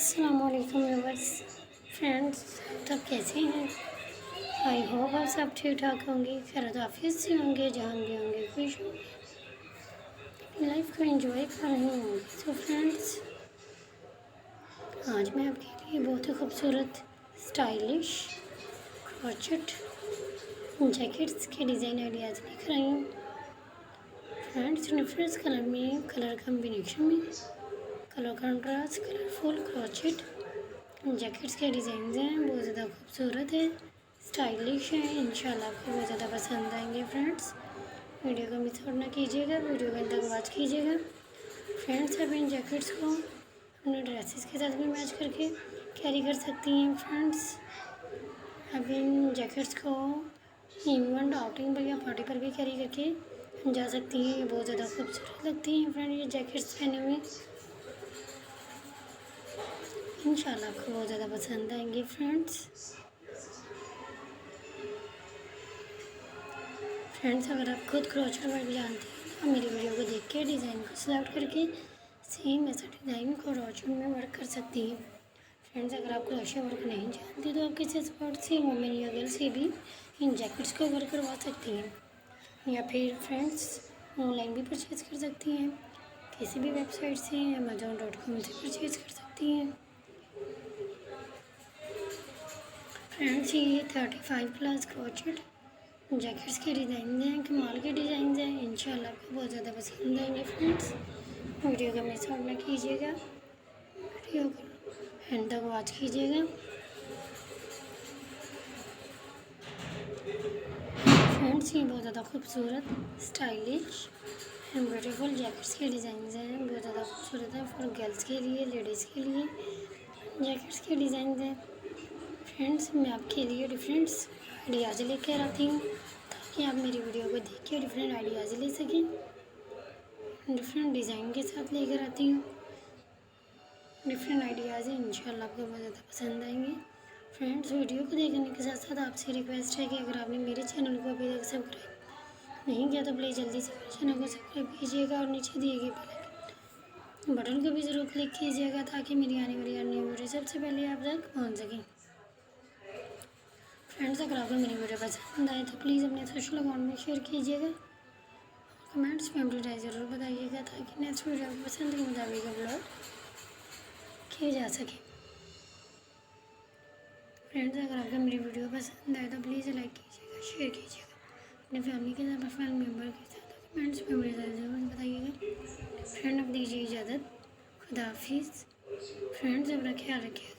अस्सलामुअलैकुम viewers friends, तब कैसे हैं? आई होप आप सब ठीक ठाक होंगे, खैर आफियत से होंगे, जहाँ भी होंगे खुश होंगे, अपनी लाइफ को एंजॉय कर रहे होंगे। तो फ्रेंड्स, आज मैं आपके लिए बहुत ही खूबसूरत स्टाइलिश क्रॉचेट जैकेट्स के डिज़ाइन आइडियाज़ लेकर आई हूँ। फ्रेंड्स, डिफरेंट कलर में, कलर कम्बिनेशन में, colour contrast, colourful crochet jackets के डिज़ाइन हैं, बहुत ज़्यादा खूबसूरत है, स्टाइलिश है। इंशाल्लाह आपको बहुत ज़्यादा पसंद आएंगे। फ्रेंड्स, वीडियो को मिस आउट ना कीजिएगा, वीडियो को अंत तक वॉच कीजिएगा। फ्रेंड्स, आप इन जैकेट्स को अपने ड्रेसेस के साथ भी मैच करके कैरी कर सकती हैं। फ्रेंड्स, आप इन जैकेट्स को इवेंट आउटिंग पर या पार्टी पर भी कैरी करके जा सकती हैं। ये बहुत ज़्यादा खूबसूरत लगती हैं फ्रेंड, ये जैकेट्स पहने हुए इंशाल्लाह आपको बहुत ज़्यादा पसंद आएंगे। फ्रेंड्स, अगर आप खुद क्रोचेट वर्क जानते हैं तो मेरी वीडियो को देख के डिज़ाइन को सिलेक्ट करके सेम ऐसा डिज़ाइन क्रोचेट में वर्क कर सकती हैं। फ्रेंड्स, अगर आप क्रोशे वर्क नहीं जानते तो आप किसी एक्सपर्ट से, वुमेन या गर्ल से भी इन जैकेट्स को वर्क करवा सकती हैं, या फिर फ्रेंड्स ऑनलाइन भी परचेज़ कर सकती हैं। किसी भी वेबसाइट से amazon.com से परचेज़ कर सकती हैं। फ्रेंड्स, ये 35+ क्रोचेट जैकेट्स के डिज़ाइन हैं, कमाल के डिज़ाइन हैं। इंशाल्लाह आपको बहुत ज़्यादा पसंद आएंगे। फ्रेंड्स, वीडियो को मिस आउट ना कीजिएगा, वीडियो को एंड तक वॉच कीजिएगा। फ्रेंड्स, ये बहुत ज़्यादा खूबसूरत स्टाइलिश एंड ब्यूटीफुल जैकेट्स के डिज़ाइन हैं, बहुत ज़्यादा खूबसूरत है। फॉर गर्ल्स के लिए, लेडीज़ के लिए जैकेट्स के डिज़ाइन हैं। फ्रेंड्स, मैं आपके लिए डिफरेंट आइडियाज़ लेकर आती हूँ ताकि आप मेरी वीडियो को देख के डिफरेंट आइडियाज़ ले सकें। डिफरेंट डिज़ाइन के साथ लेकर आती हूँ, डिफरेंट आइडियाज़ हैं। इंशाल्लाह आपको बहुत ज़्यादा पसंद आएंगे। फ्रेंड्स, वीडियो को देखने के साथ साथ आपसे रिक्वेस्ट है कि अगर आपने मेरे चैनल को अभी तक सब्सक्राइब नहीं किया तो प्लीज़ जल्दी से मेरे चैनल को सब्सक्राइब कीजिएगा और नीचे दिए गए बेल बटन को भी ज़रूर क्लिक कीजिएगा ताकि मेरी आने वाली न्यू वीडियो सबसे पहले आप तक पहुँच सकें। फ्रेंड्स, अगर आपको मेरी वीडियो पसंद आए तो प्लीज़ अपने सोशल अकाउंट में शेयर कीजिएगा और कमेंट्स में अपनी राय ज़रूर बताइएगा ताकि नेक्स्ट वीडियो को पसंद के मुताबिक अपलोड किए जा सके। फ्रेंड्स, अगर आपको मेरी वीडियो पसंद आए तो प्लीज़ लाइक कीजिएगा, शेयर कीजिएगा अपने फैमिली के साथ, फैमिली मेम्बर के साथ, कमेंट्स में अपनी राय ज़रूर बताइएगा। फ्रेंड, अब दीजिए इजाज़त, खुदा हाफिज़। फ्रेंड्स, अपना ख्याल रखिएगा।